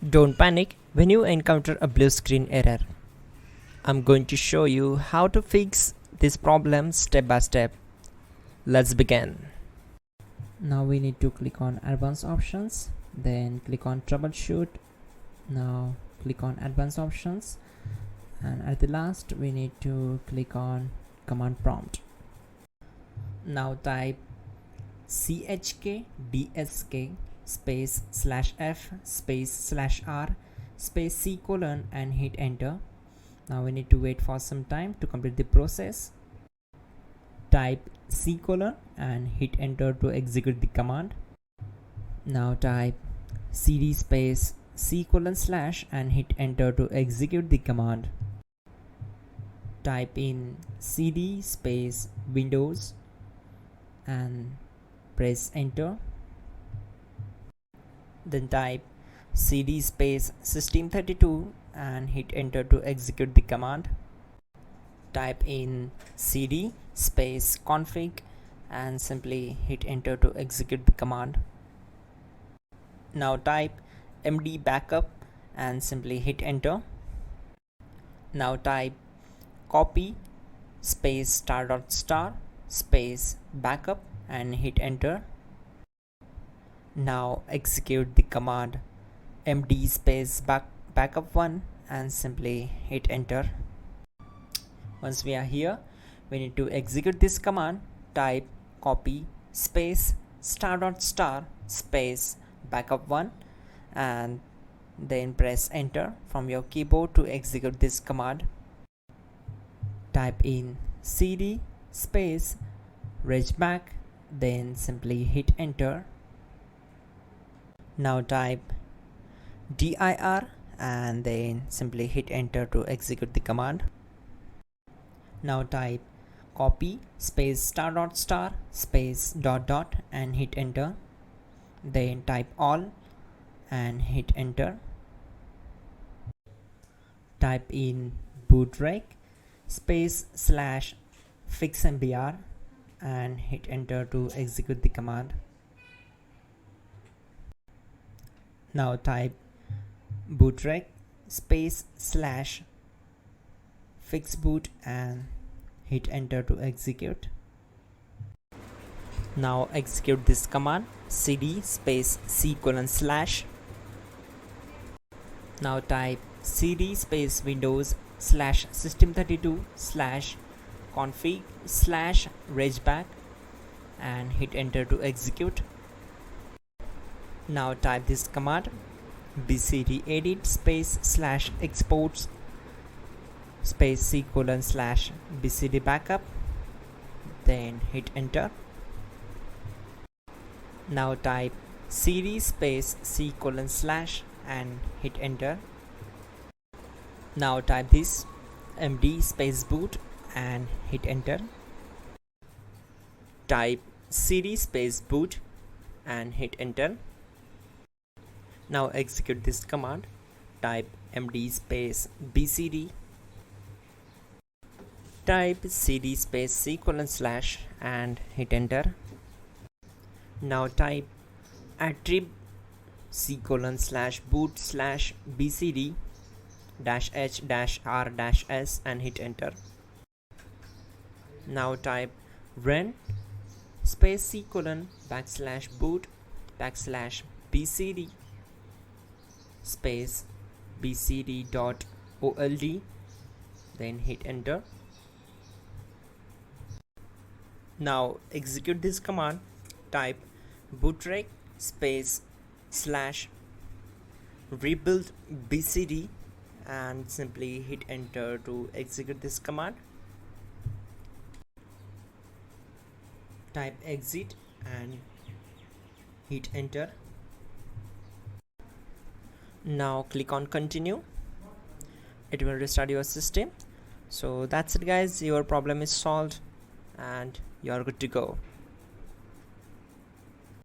Don't panic when you encounter a blue screen error. I'm going to show you how to fix this problem step by step. Let's begin. Now we need to click on advanced options, then click on troubleshoot. Now click on advanced options, and at the last we need to click on command prompt. Now type chkdsk space /f space /r space c : and hit enter. Now we need to wait for some time to complete the process. Type c : and hit enter to execute the command. Now type cd space c : / and hit enter to execute the command. Type in cd space windows and press enter. Then type cd space system32 and hit enter to execute the command. Type in cd space config and simply hit enter to execute the command. Now type md backup and simply hit enter. Now type copy space *** space backup and hit enter. Now execute the command md space backup1 and simply hit enter. Once we are here, we need to execute this command. Type copy space ** space backup1 and then press enter from your keyboard to execute this command. Type in cd space regback, then simply hit enter. Now type dir and then simply hit enter to execute the command. Now type copy space ** space ... and hit enter. Then type all and hit enter. Type in bootrec space /fixmbr and hit enter to execute the command. Now type bootrec space /fixboot and hit enter to execute. Now execute this command cd space c : /. Now type cd space windows /system32 /config /regback and hit enter to execute. Now type this command bcdedit space /exports space c : /bcd backup, then hit enter. Now type cd space c : / and hit enter. Now type this md space boot and hit enter. Type cd space boot and hit enter. Now execute this command. Type md space bcd. Type cd space c : / and hit enter. Now type attrib c : /boot /bcd -h -r -s and hit enter. Now type run space c : /boot /bcd space bcd.old, then hit enter. Now execute this command. Type bootrec space /rebuildbcd and simply hit enter to execute this command. Type exit and hit enter. Now click on continue. It will restart your system. So that's it guys, your problem is solved and you are good to go.